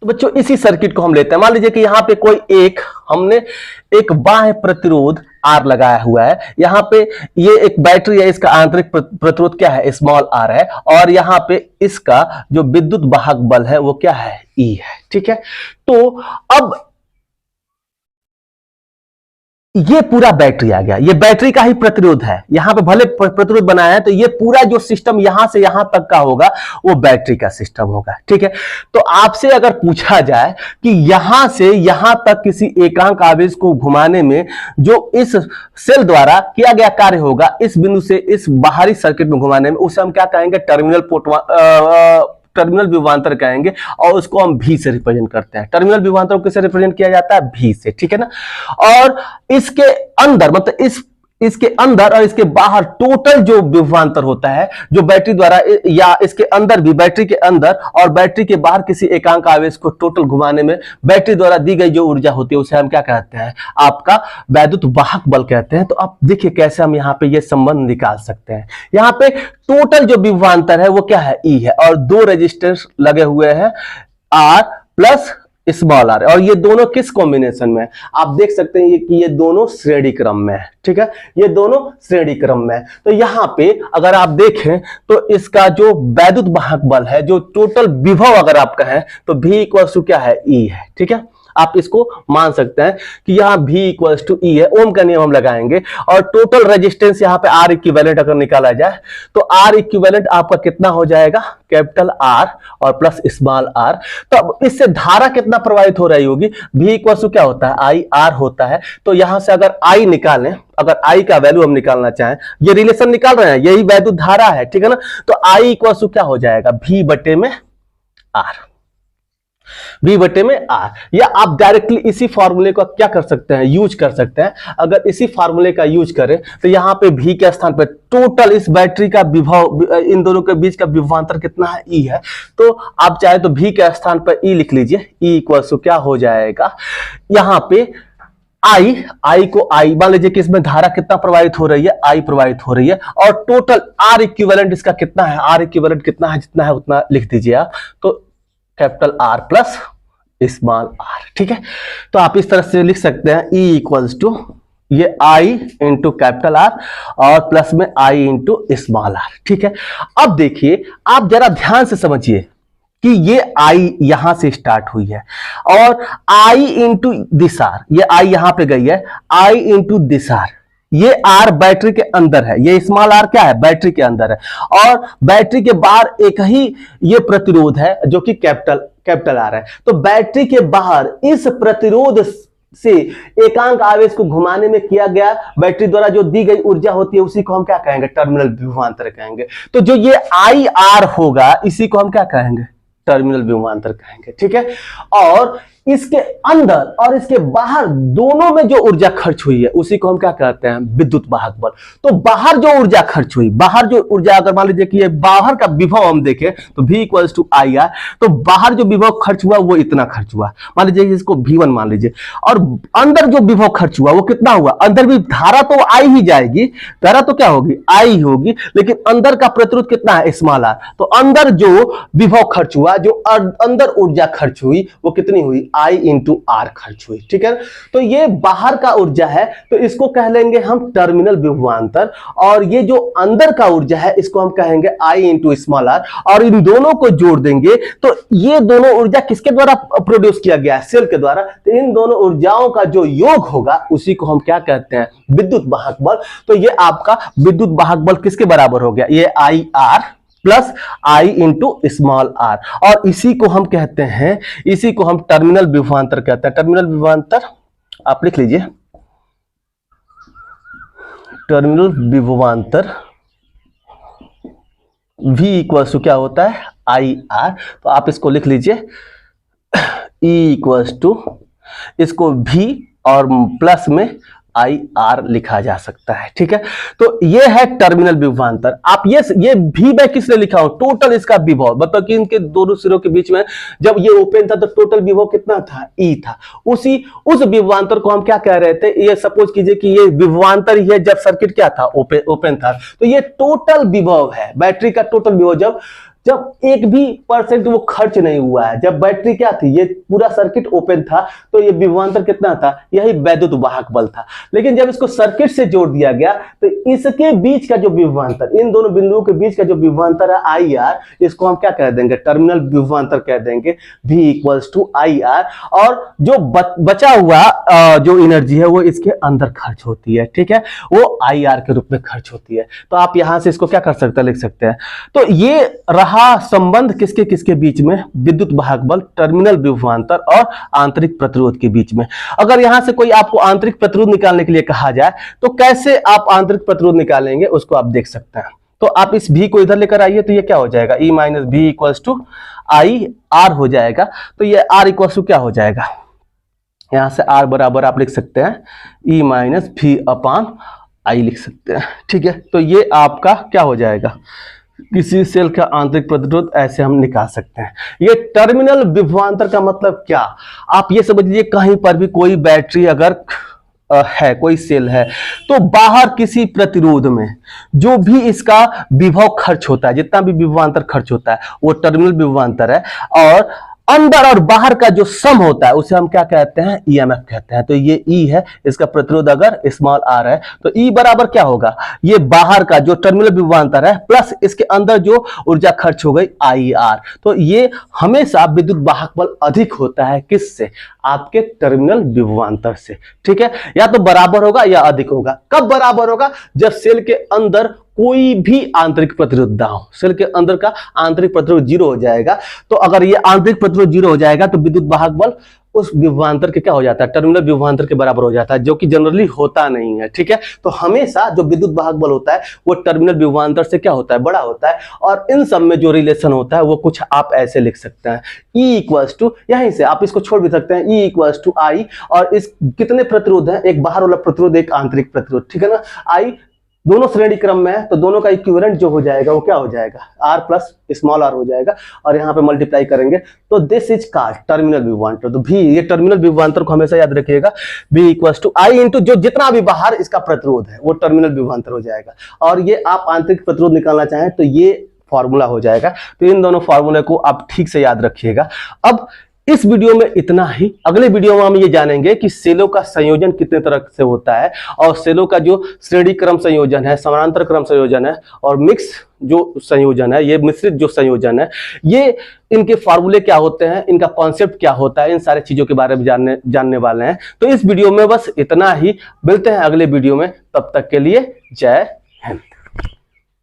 तो बच्चों इसी सर्किट को हम लेते हैं। मान लीजिए कि यहाँ पे कोई हमने एक बाह्य प्रतिरोध आर लगाया हुआ है, यहाँ पे ये एक बैटरी है, इसका आंतरिक प्रतिरोध क्या है, स्मॉल आर है, और यहाँ पे इसका जो विद्युत वाहक बल है वो क्या है, ई है। ठीक है, तो अब ये पूरा बैटरी आ गया, ये बैटरी का ही प्रतिरोध है, यहां पे भले प्रतिरोध बनाया है, तो ये पूरा जो सिस्टम यहां से यहां तक का होगा वो बैटरी का सिस्टम होगा। ठीक है, तो आपसे अगर पूछा जाए कि यहां से यहां तक किसी एकांक आवेश को घुमाने में जो इस सेल द्वारा किया गया कार्य होगा, इस बिंदु से इस बाहरी सर्किट में घुमाने में, उसे हम क्या कहेंगे, टर्मिनल विभवांतर कहेंगे, और उसको हम भी से रिप्रेजेंट करते हैं। टर्मिनल विभवांतर को किससे रिप्रेजेंट किया जाता है, भी से। ठीक है ना, और इसके अंदर मतलब इसके अंदर और इसके बाहर टोटल जो विभवांतर होता है, जो बैटरी द्वारा, या इसके अंदर भी, बैटरी के अंदर और बैटरी के बाहर किसी एकांक आवेश को टोटल घुमाने में बैटरी द्वारा दी गई जो ऊर्जा होती है उसे हम क्या कहते हैं, आपका वैद्युत वाहक बल कहते हैं। तो आप देखिए कैसे हम यहाँ पे ये संबंध निकाल सकते हैं। यहाँ पे टोटल जो विभवांतर है वो क्या है, ई है, और दो रेजिस्टेंस लगे हुए हैं, आर प्लस स्मॉल आर, और ये दोनों किस कॉम्बिनेशन में, आप देख सकते हैं कि ये दोनों श्रेणी क्रम में है। ठीक है, ये दोनों श्रेणी क्रम में है। तो यहां पे अगर आप देखें तो इसका जो वैद्युत वाहक बल है, जो टोटल विभव अगर आप कहें तो V इक्वल टू क्या है, ई है। ठीक है, आप इसको मान सकते हैं कि यहाँ V इक्वल टू ई है, ओम का नियम हम लगाएंगे, और टोटल रेजिस्टेंस यहाँ पे R इक्विवेलेंट अगर निकाला जाए तो R इक्विवेलेंट आपका कितना हो जाएगा, कैपिटल R और प्लस स्मॉल r। तो अब इससे धारा कितना प्रवाहित हो रही होगी, V इक्वल टू क्या होता है, आई आर होता है। तो यहां से अगर I निकालें, अगर I का वैल्यू हम निकालना चाहें, ये रिलेशन निकाल रहे हैं, यही वैद्युत धारा है। ठीक है ना, तो I इक्वल टू क्या हो जाएगा, V बटे में R, V बटे में R। या आप डायरेक्टली इसी फॉर्मूले को क्या कर सकते हैं, यूज कर सकते हैं। अगर इसी फॉर्मूले का यूज करें तो यहां पे V के स्थान पे टोटल इस बैटरी का विभव, इन दोनों के बीच का विभवांतर कितना है, E है। तो आप चाहे तो V के स्थान पर E लिख लीजिए, E इक्वल टू क्या हो जाएगा, यहां पे I को I मान लीजिए कि इसमें धारा कितना प्रवाहित हो रही है, I प्रवाहित हो रही है, और टोटल R इक्विवेलेंट इसका कितना है, R इक्विवेलेंट कितना है, जितना है उतना लिख दीजिए आप, तो capital R plus small r। ठीक है, तो आप इस तरह से लिख सकते हैं E इक्वल्स टू ये I इंटू कैपिटल R और प्लस में I इंटू स्मॉल r। ठीक है, अब देखिए आप जरा ध्यान से समझिए कि ये I यहां से स्टार्ट हुई है, और I इंटू दिस R, ये I यहां पे गई है, I इंटू दिस R, ये R बैटरी के अंदर है, ये स्मॉल r क्या है, बैटरी के अंदर है, और बैटरी के बाहर एक ही ये प्रतिरोध है जो कि कैपिटल R है। तो बैटरी के बाहर इस प्रतिरोध से एकांक आवेश को घुमाने में किया गया बैटरी द्वारा जो दी गई ऊर्जा होती है उसी को हम क्या कहेंगे, टर्मिनल विभवांतर कहेंगे। तो जो ये IR होगा इसी को हम क्या कहेंगे, टर्मिनल विभवांतर कहेंगे। ठीक है, और इसके अंदर और इसके बाहर दोनों में जो ऊर्जा खर्च हुई है उसी को हम क्या कहते हैं, विद्युत वाहक बल। तो बाहर जो ऊर्जा खर्च हुई, बाहर जो ऊर्जा, अगर मान लीजिए कि ये बाहर का विभव हम देखें तो V equals to I R, तो बाहर जो विभव खर्च हुआ वो इतना खर्च हुआ, मान लीजिए इसको V1 मान लीजिए, और अंदर जो विभव खर्च हुआ वो कितना हुआ, अंदर भी धारा तो आई ही जाएगी, धारा तो क्या होगी, आई होगी, लेकिन अंदर का प्रतिरोध कितना है, स्मॉल r। तो अंदर जो विभव खर्च हुआ, जो अंदर ऊर्जा खर्च हुई वो कितनी हुई, I इंटू R खर्च हुई। ठीक है, तो ये बाहर का ऊर्जा है तो इसको कह लेंगे हम टर्मिनल विभवांतर, और ये जो अंदर का ऊर्जा है इसको हम कहेंगे I इंटू स्मॉल r, और इन दोनों को जोड़ देंगे तो ये दोनों ऊर्जा किसके द्वारा प्रोड्यूस किया गया है, सेल के द्वारा। तो इन दोनों ऊर्जाओं का जो योग होगा उसी को हम क्या कहते हैं, विद्युत वाहक बल। तो ये आपका विद्युत वाहक बल किसके बराबर हो गया, ये IR plus I into small r, और इसी को हम कहते हैं, इसी को हम टर्मिनल विभवांतर कहते हैं। टर्मिनल विभवांतर आप लिख लीजिए, टर्मिनल विभवांतर V इक्वल्स टू क्या होता है, IR। तो आप इसको लिख लीजिए E इक्वल्स टू, इसको V और प्लस में IR लिखा जा सकता है। ठीक है, तो ये है टर्मिनल विभवांतर। आप ये भी मैं किस लिए लिखा हूं, टोटल इसका विभव, मतलब कि इनके दोनों सिरों के बीच में जब ये ओपन था तो टोटल विभव कितना था, E था। उस विभवांतर को हम क्या कह रहे थे, ये सपोज कीजिए कि ये विभवांतर ही है जब सर्किट क्या था, ओपन था। तो ये टोटल विभव है, बैटरी का टोटल विभव जब जब एक भी % वो खर्च नहीं हुआ है, जब बैटरी क्या थी, ये पूरा सर्किट ओपन था, तो ये विभवांतर कितना था, यही वैद्युत वाहक बल था। लेकिन जब इसको सर्किट से जोड़ दिया गया तो इसके बीच का जो विभवांतर, इन दोनों बिंदुओं के बीच का जो विभवांतर है IR, इसको हम क्या कह देंगे, टर्मिनल विभवांतर कह देंगे, V = IR। और जो बचा हुआ जो एनर्जी है वो इसके अंदर खर्च होती है, ठीक है, वो IR के रूप में खर्च होती है। तो आप यहां से इसको क्या कर सकते हैं, लिख सकते हैं। तो ये रहा संबंध किसके किसके बीच में, विद्युत वाहक बल, टर्मिनल विभवांतर और आंतरिक प्रतिरोध के बीच में। अगर यहां से कोई आपको आंतरिक प्रतिरोध निकालने के लिए कहा जाए तो कैसे आप आंतरिक प्रतिरोध निकालेंगे उसको आप देख सकते हैं। तो आप इस V को इधर लेकर आइए, तो ये क्या हो जाएगा, E - V = IR हो जाएगा। तो ये R = क्या हो जाएगा, यहां से R बराबर आप लिख सकते हैं E - V/I लिख सकते हैं, ठीक है। तो ये आपका क्या हो जाएगा, किसी सेल का आंतरिक प्रतिरोध ऐसे हम निकाल सकते हैं। ये टर्मिनल विभवांतर का मतलब क्या, आप ये समझ लीजिए कहीं पर भी कोई बैटरी अगर है, कोई सेल है, तो बाहर किसी प्रतिरोध में जो भी इसका विभव खर्च होता है, जितना भी विभवांतर खर्च होता है वो टर्मिनल विभवांतर है। और अंदर और बाहर का जो सम होता है उसे हम क्या कहते हैं, EMF कहते हैं। तो ये E है, इसका प्रतिरोध अगर r है तो E बराबर क्या होगा, ये बाहर का जो टर्मिनल विभवांतर है प्लस इसके अंदर जो ऊर्जा खर्च हो गई IR। तो ये हमेशा विद्युत वाहक बल अधिक होता है किससे, आपके टर्मिनल विभवांतर से, ठीक है। या तो बराबर होगा या अधिक होगा। कब बराबर होगा, जब सेल के अंदर कोई भी आंतरिक प्रतिरोध ना हो, सेल के अंदर का आंतरिक प्रतिरोध 0 हो जाएगा। तो अगर ये आंतरिक प्रतिरोध 0 हो जाएगा तो विद्युत वाहक बल उस विभवांतर के क्या हो जाता है, टर्मिनल विभवांतर के बराबर हो जाता है, जो कि जनरली होता नहीं है, ठीक है। तो हमेशा जो विद्युत वाहक बल होता है वो टर्मिनल विभवांतर से क्या होता है, बड़ा होता है। और इन सब में जो रिलेशन होता है वो कुछ आप ऐसे लिख सकते हैं, E यहीं से आप इसको छोड़ भी सकते हैं, E = I। और इस कितने प्रतिरोध हैं, एक बाहर वाला प्रतिरोध, एक आंतरिक प्रतिरोध, ठीक है ना। I दोनों श्रेणी क्रम में है तो दोनों का इक्विवेलेंट जो हो जाएगा वो क्या हो जाएगा, R+r हो जाएगा। और यहाँ पे मल्टीप्लाई करेंगे तो दिस इज कॉल्ड टर्मिनल विभवांतर। तो भी ये टर्मिनल विभवांतर को हमेशा याद रखिएगा, V = I × जो जितना भी बाहर इसका प्रतिरोध है वो टर्मिनल विभवांतर हो जाएगा। और ये आप आंतरिक प्रतिरोध निकालना चाहें तो ये फॉर्मूला हो जाएगा। तो इन दोनों फॉर्मूले को आप ठीक से याद रखिएगा। अब इस वीडियो में इतना ही। अगले वीडियो में हम ये जानेंगे कि सेलों का संयोजन कितने तरह से होता है, और सेलों का जो श्रेणी क्रम संयोजन है, समानांतर क्रम संयोजन है, और मिक्स जो संयोजन है, ये मिश्रित जो संयोजन है, ये इनके फार्मूले क्या होते हैं, इनका कॉन्सेप्ट क्या होता है, इन सारे चीजों के बारे में जानने वाले हैं। तो इस वीडियो में बस इतना ही। मिलते हैं अगले वीडियो में, तब तक के लिए जय हिंद।